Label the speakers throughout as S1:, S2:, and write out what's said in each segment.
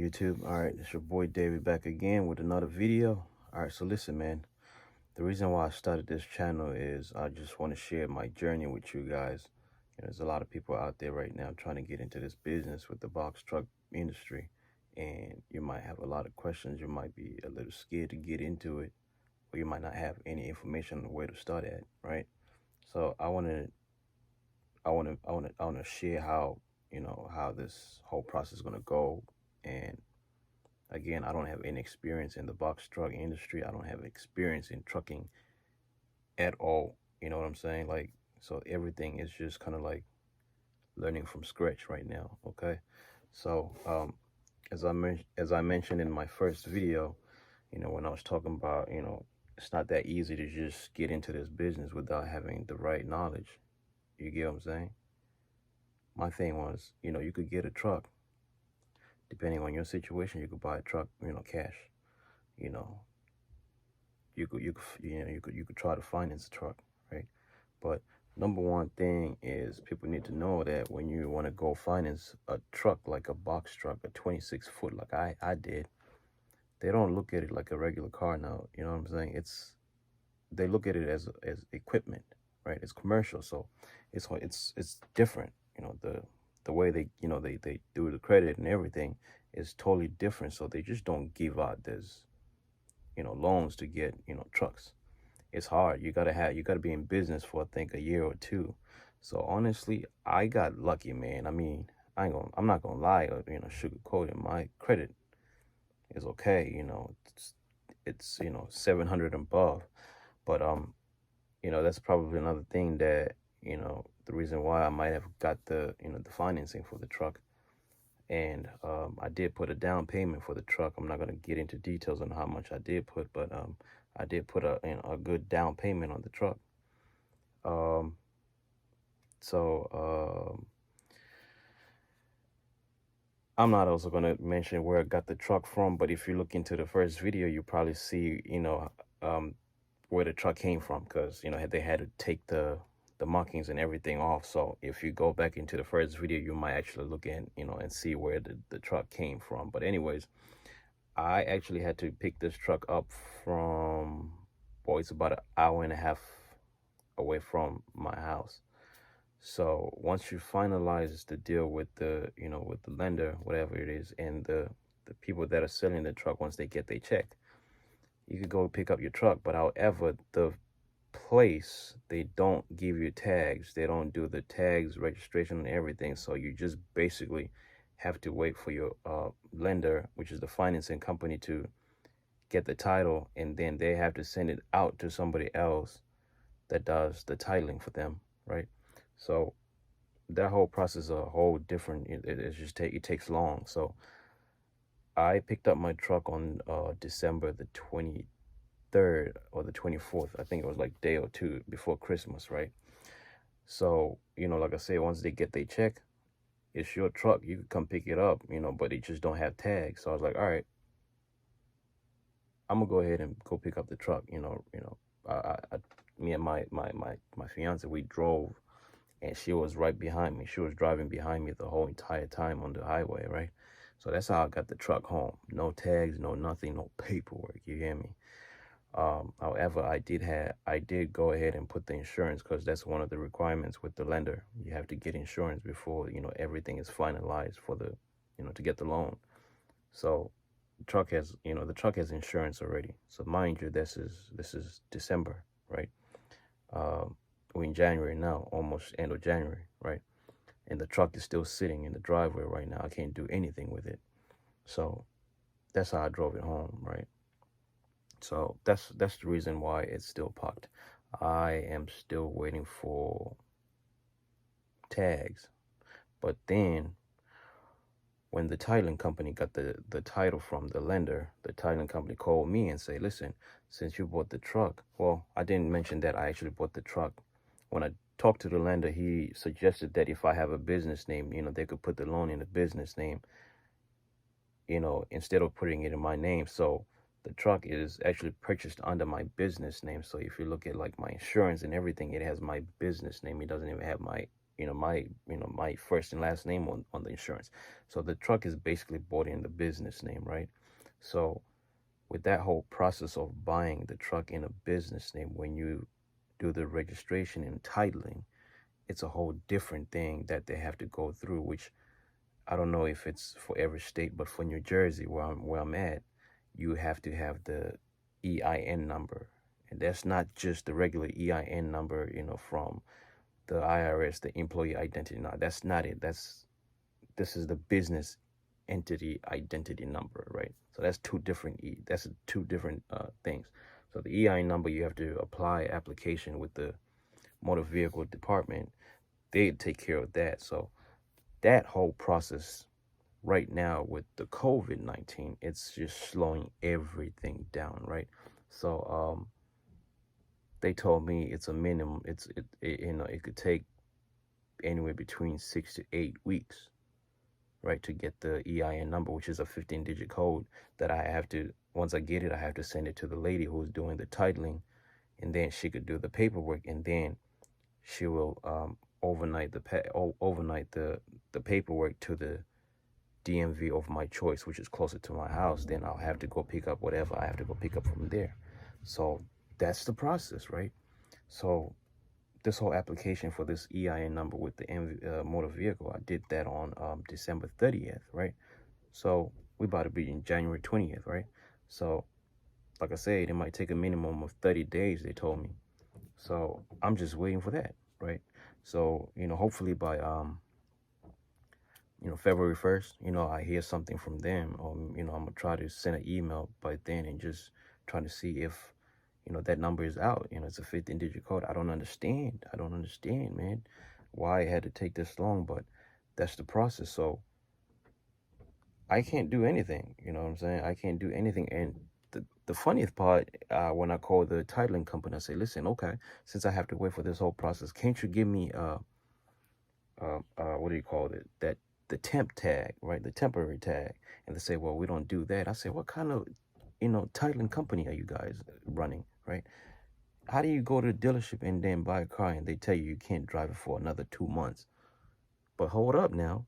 S1: YouTube? All right, it's your boy David back again with another video. All right, so listen, man. The reason why I started this channel is I just want to share my journey with you guys. There's a lot of people out there right now trying to get into this business with the box truck industry, and you might have a lot of questions. You might be a little scared to get into it, or you might not have any information on where to start at, right? So I want to share how how this whole process is going to go. And again, I don't have any experience in the box truck industry. I don't have experience in trucking at all. You know what I'm saying? Like, so everything is just kind of like learning from scratch right now. Okay. So as I mentioned in my first video, when I was talking about, it's not that easy to just get into this business without having the right knowledge. You get what I'm saying? My thing was, you could get a truck. Depending on your situation, you could buy a truck, cash. You know, you could try to finance a truck, right? But number one thing is people need to know that when you want to go finance a truck like a box truck, a 26-foot like I did, they don't look at it like a regular car now. You know what I'm saying? They look at it as equipment, right? It's commercial, so it's different. The way they do the credit and everything is totally different. So they just don't give out this loans to get trucks. It's hard. You gotta be in business for I think a year or two. So honestly, I got lucky, man. I mean, I'm not gonna lie or sugarcoat it. My credit is okay. It's 700 and above. But that's probably another thing that the reason why I might have got the the financing for the truck. And I did put a down payment for the truck. I'm not going to get into details on how much I did put, but I did put a good down payment on the truck. Um, so I'm not also going to mention where I got the truck from, but if you look into the first video, you probably see, where the truck came from, because, they had to take the markings and everything off. So if you go back into the first video, you might actually look in, and see where the truck came from. But anyways, I actually had to pick this truck up from, boy, it's about an hour and a half away from my house. So once you finalize the deal with the, with the lender, whatever it is, and the people that are selling the truck, once they get their check, you could go pick up your truck. But however, the place, they don't give you tags. They don't do the tags, registration, and everything. So you just basically have to wait for your lender, which is the financing company, to get the title, and then they have to send it out to somebody else that does the titling for them, right? So that whole process is a whole different. It takes long. So I picked up my truck on December the 23rd or the 24th. I think it was like day or two before Christmas, right? So, like I say, once they get their check, it's your truck. You can come pick it up, but it just don't have tags. So I was like, all right, I'm gonna go ahead and go pick up the truck. Me and my fiance, we drove, and she was right behind me. She was driving behind me the whole entire time on the highway, right? So that's how I got the truck home. No tags, no nothing, no paperwork. You hear me? However, I did go ahead and put the insurance, because that's one of the requirements with the lender. You have to get insurance before everything is finalized for the to get the loan. So the truck has insurance already. So mind you, this is December, right? We're in January now, almost end of January, right? And the truck is still sitting in the driveway right now. I can't do anything with it. So that's how I drove it home, right? So that's the reason why it's still parked. I am still waiting for tags. But then when the titling company got the title from the lender, the titling company called me and say, listen, since you bought the truck, well, I didn't mention that I actually bought the truck. When I talked to the lender, he suggested that if I have a business name, they could put the loan in the business name, instead of putting it in my name. So the truck is actually purchased under my business name. So if you look at like my insurance and everything, it has my business name. It doesn't even have my my first and last name on the insurance. So the truck is basically bought in the business name, right? So with that whole process of buying the truck in a business name, when you do the registration and titling, it's a whole different thing that they have to go through, which I don't know if it's for every state, but for New Jersey, where I'm at, you have to have the EIN number. And that's not just the regular EIN number, from the IRS, the employee identity. No, that's not it. This is the business entity identity number, right? So that's two different things. So the EIN number, you have to apply application with the motor vehicle department. They take care of that. So that whole process right now with the COVID-19, it's just slowing everything down, right? So they told me it's a minimum. It could take anywhere between 6 to 8 weeks, right, to get the EIN number, which is a 15-digit code that I have to. Once I get it, I have to send it to the lady who's doing the titling, and then she could do the paperwork, and then she will overnight the paperwork to the DMV of my choice, which is closer to my house. Then I'll have to go pick up whatever I have to go pick up from there. So that's the process, right? So this whole application for this EIN number with the motor vehicle, I did that on December 30th, right? So we about to be in January 20th, right? So like I said, it might take a minimum of 30 days, they told me. So I'm just waiting for that, right? So, hopefully by February 1st, I hear something from them, or, I'm gonna try to send an email by then and just try to see if, that number is out. It's a 15-digit code. I don't understand, man, why it had to take this long, but that's the process. So I can't do anything, you know what I'm saying? I can't do anything. And the funniest part, when I call the titling company, I say, listen, okay, since I have to wait for this whole process, can't you give me, what do you call it? The temp tag, right? The temporary tag. And they say, well, we don't do that. I say, what kind of, titling company are you guys running, right? How do you go to the dealership and then buy a car and they tell you can't drive it for another 2 months? But hold up now.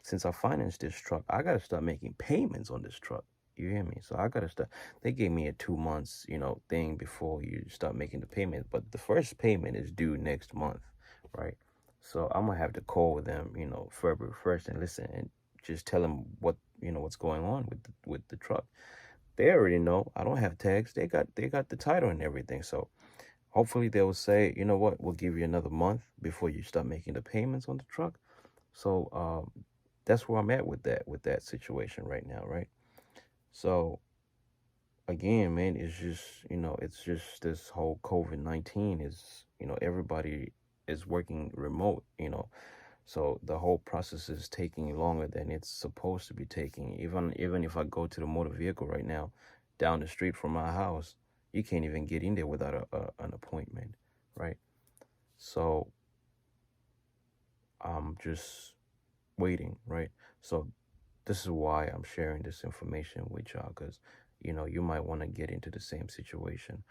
S1: Since I financed this truck, I got to start making payments on this truck. You hear me? So I got to start. They gave me a 2 months, thing before you start making the payment. But the first payment is due next month, right? So I'm going to have to call them, February 1st and listen and just tell them what's going on with the truck. They already know. I don't have tags. They got the title and everything. So hopefully they will say, you know what, we'll give you another month before you start making the payments on the truck. So that's where I'm at with that situation right now, right? So again, man, it's just this whole COVID-19 is, everybody is working remote, so the whole process is taking longer than it's supposed to be taking. Even if I go to the motor vehicle right now, down the street from my house, you can't even get in there without an appointment, right? So I'm just waiting, right? So this is why I'm sharing this information with y'all, because you might want to get into the same situation.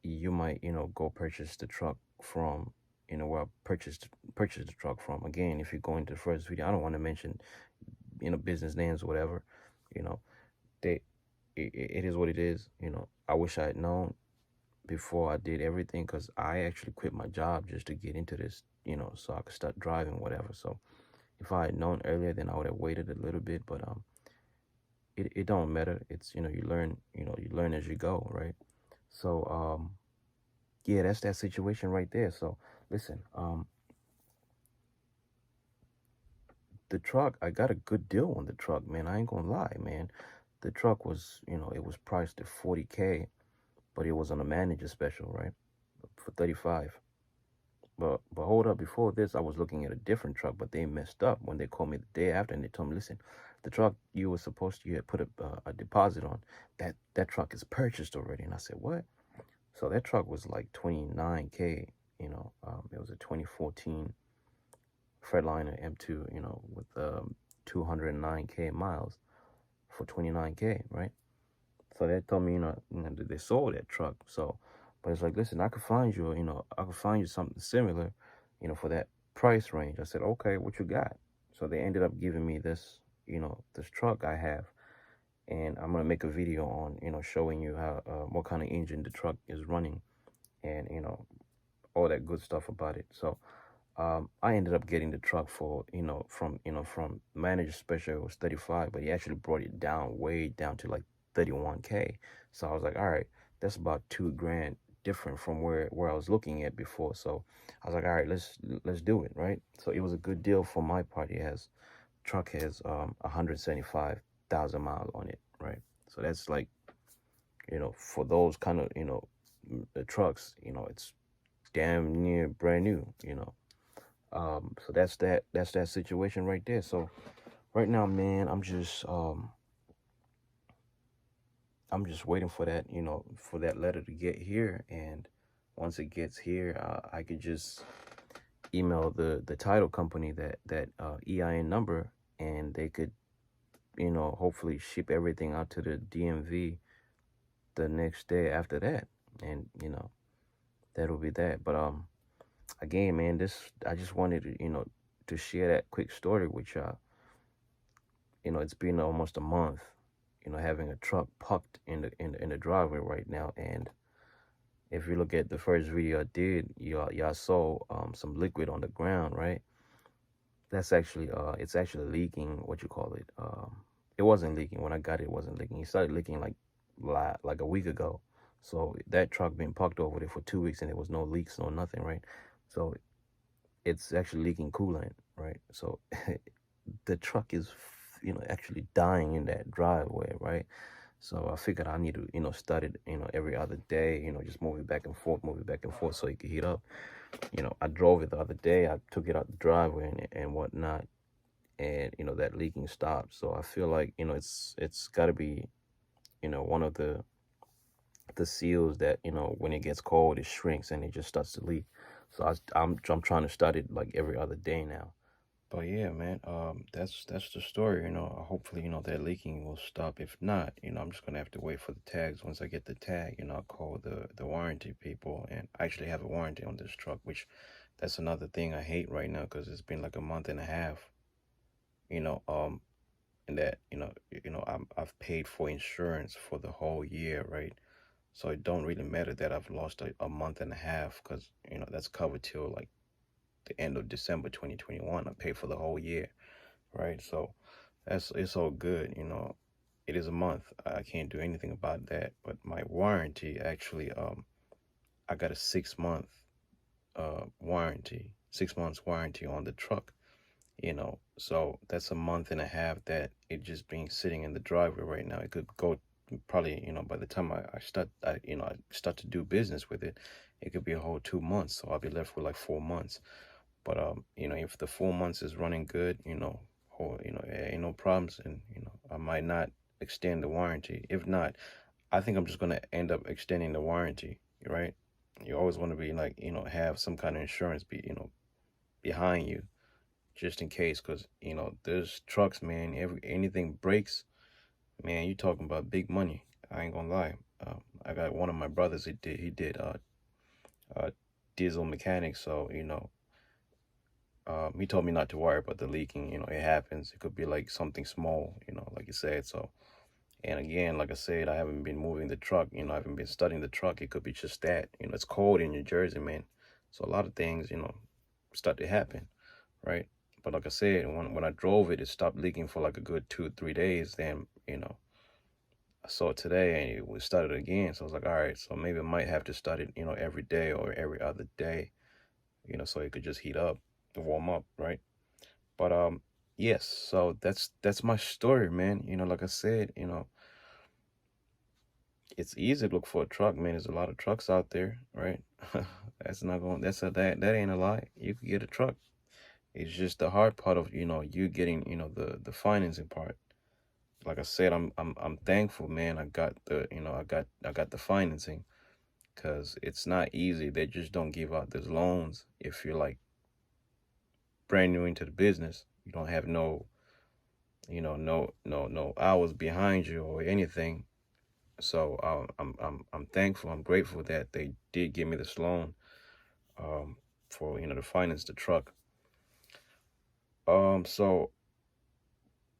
S1: You might go purchase the truck from where I purchased the truck from. Again, if you go into the first video, I don't want to mention business names or whatever. They it is what it is. I wish I had known before I did everything, because I actually quit my job just to get into this, so I could start driving, whatever. So if I had known earlier, then I would have waited a little bit, but it don't matter. It's you learn as you go, right? So yeah, that's that situation right there. So listen, the truck, I got a good deal on the truck, man. I ain't gonna lie, man. The truck was, it was priced at 40K, but it was on a manager special, right? For 35. But hold up, before this, I was looking at a different truck, but they messed up when they called me the day after and they told me, listen, the truck you had put a deposit on, that truck is purchased already. And I said, what? So that truck was like 29K, it was a 2014 Freightliner M2, with 209K miles for 29K, right? So they told me, they sold that truck. So, but it's like, listen, I could find you something similar for that price range. I said, okay, what you got? So they ended up giving me this, this truck I have, and I'm gonna make a video on, showing you how what kind of engine the truck is running, and all that good stuff about it. So I ended up getting the truck for, from manager special, it was 35, but he actually brought it down, way down to like 31K. So I was like, all right, that's about 2 grand different from where I was looking at before. So I was like, all right, let's do it, right? So it was a good deal for my part. Truck has 175,000 miles on it, right? So that's like, for those kind of, the trucks, it's damn near brand new. So that's that situation right there. So right now, man, I'm just waiting for that, for that letter to get here, and once it gets here, I could just email the title company that EIN number, and they could, hopefully ship everything out to the DMV the next day after that, and that'll be that. But again, man, I just wanted to, to share that quick story with y'all. It's been almost a month, having a truck parked in the driveway right now. And if you look at the first video I did, y'all saw some liquid on the ground, right? That's actually it's actually leaking. What you call it? It wasn't leaking when I got it. It wasn't leaking. It started leaking like a week ago. So that truck been parked over there for 2 weeks, and there was no leaks, no nothing, right? So it's actually leaking coolant, right? So the truck is, actually dying in that driveway, right? So I figured I need to, start it, every other day, just move it back and forth, so it could heat up. I drove it the other day. I took it out the driveway and whatnot, and that leaking stopped. So I feel like, it's got to be, one of the seals that, when it gets cold, it shrinks and it just starts to leak. So I'm trying to start it like every other day now. But yeah, man, that's the story. Hopefully, that leaking will stop. If not, I'm just gonna have to wait for the tags. Once I get the tag, I'll call the warranty people, and I actually have a warranty on this truck, which that's another thing I hate right now, because it's been like a month and a half, you know, um, and that I've paid for insurance for the whole year, right? So it don't really matter that I've lost a month and a half, because that's covered till like the end of December 2021. I paid for the whole year, right? So it's all good. It is a month. I can't do anything about that. But my warranty, actually, I got a 6 month warranty, 6 months warranty on the truck. So that's a month and a half that it just being sitting in the driveway right now. It could go probably, by the time I start to do business with it, it could be a whole 2 months. So I'll be left with like 4 months. But if the 4 months is running good, or ain't no problems, and I might not extend the warranty. If not, I think I'm just gonna end up extending the warranty, right? You always want to be like, have some kind of insurance behind you, just in case, because there's trucks, man. Anything breaks, man, you talking about big money. I ain't gonna lie. I got one of my brothers. He did diesel mechanics, so he told me not to worry about the leaking. It happens. It could be like something small, like you said. So, and again, like I said, I haven't been moving the truck. I haven't been studying the truck. It could be just that. It's cold in New Jersey, man. So a lot of things, start to happen, right? But like I said, when I drove it, it stopped leaking for like a good 2 or 3 days. Then, I saw it today and it was started again. So I was like, all right, so maybe I might have to start it, every day or every other day, so it could just heat up to warm up, right? But yes, so that's my story, man. Like I said, it's easy to look for a truck, man. There's a lot of trucks out there, right? That ain't a lie. You could get a truck. It's just the hard part of, you getting, the financing part. Like I said, I'm thankful, man. I got the financing, because it's not easy. They just don't give out those loans if you're like brand new into the business. You don't have no no hours behind you or anything. So I'm thankful. I'm grateful that they did give me this loan. for to finance the truck. So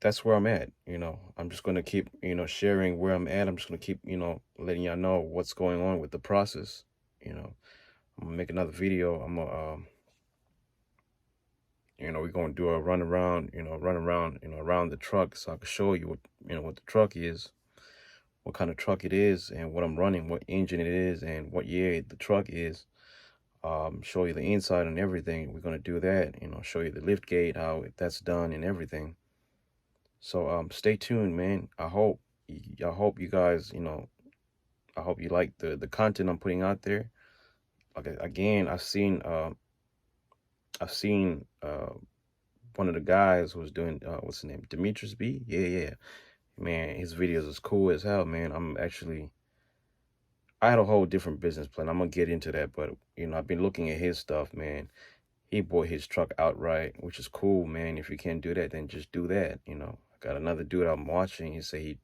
S1: that's where I'm at. I'm just gonna keep sharing where I'm at. I'm just gonna keep letting y'all know what's going on with the process. I'm gonna make another video. I'm gonna we're gonna do a run around around the truck, so I can show you what the truck is, what kind of truck it is, and what I'm running, what engine it is, and what year the truck is. Show you the inside and everything. We're gonna do that. Show you the lift gate, how that's done, and everything. So stay tuned, man. I hope you guys, I hope you like the content I'm putting out there. Okay, again, I've seen one of the guys who was doing what's his name, Demetrius B. Yeah, man, his videos is cool as hell, man. I had a whole different business plan. I'm gonna get into that, but I've been looking at his stuff, man. He bought his truck outright, which is cool, man. If you can't do that, then just do that. I got another dude I'm watching. He said he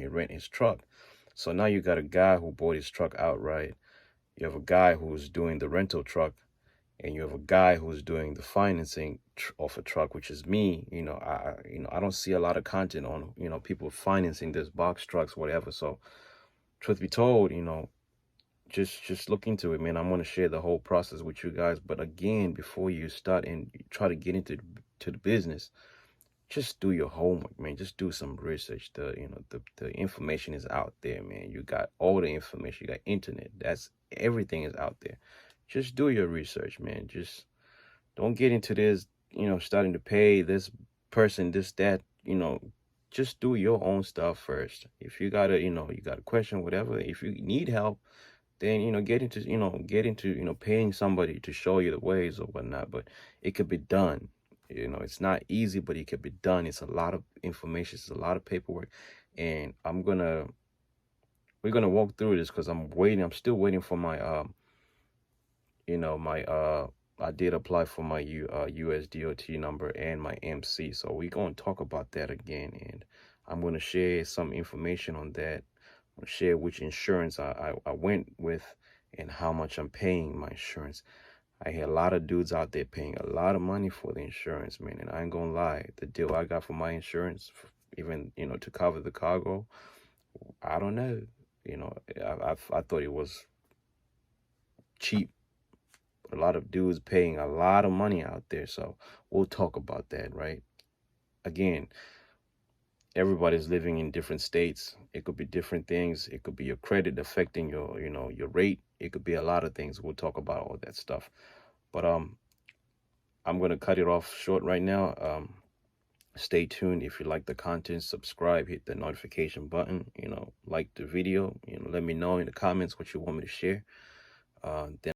S1: rent his truck. So now you got a guy who bought his truck outright. You have a guy who's doing the rental truck, and you have a guy who's doing the financing of a truck, which is me. I don't see a lot of content on people financing this box trucks, whatever. So truth be told, just look into it, man. I'm going to share the whole process with you guys. But again, before you start and try to get into the business, just do your homework, man. Just do some research. The information is out there, man. You got all the information. You got internet. Everything is out there. Just do your research, man. Just don't get into this, starting to pay this person, this, that, just do your own stuff first. If you got you got a question, whatever, if you need help, then get into paying somebody to show you the ways or whatnot. But it could be done. It's not easy, but it could be done. It's a lot of information. It's a lot of paperwork, and we're gonna walk through this because I'm still waiting for my I did apply for my USDOT number and my MC, so we're gonna talk about that again, and I'm gonna share some information on that. Share which insurance I went with and how much I'm paying my insurance. I hear a lot of dudes out there paying a lot of money for the insurance, man, and I ain't gonna lie, the deal I got for my insurance, even to cover the cargo, I don't know, I thought it was cheap. A lot of dudes paying a lot of money out there, so we'll talk about that, right? Again, everybody's living in different states. It could be different things. It could be your credit affecting your your rate. It could be a lot of things. We'll talk about all that stuff. But I'm gonna cut it off short right now. Stay tuned. If you like the content, subscribe, hit the notification button, like the video, let me know in the comments what you want me to share. Then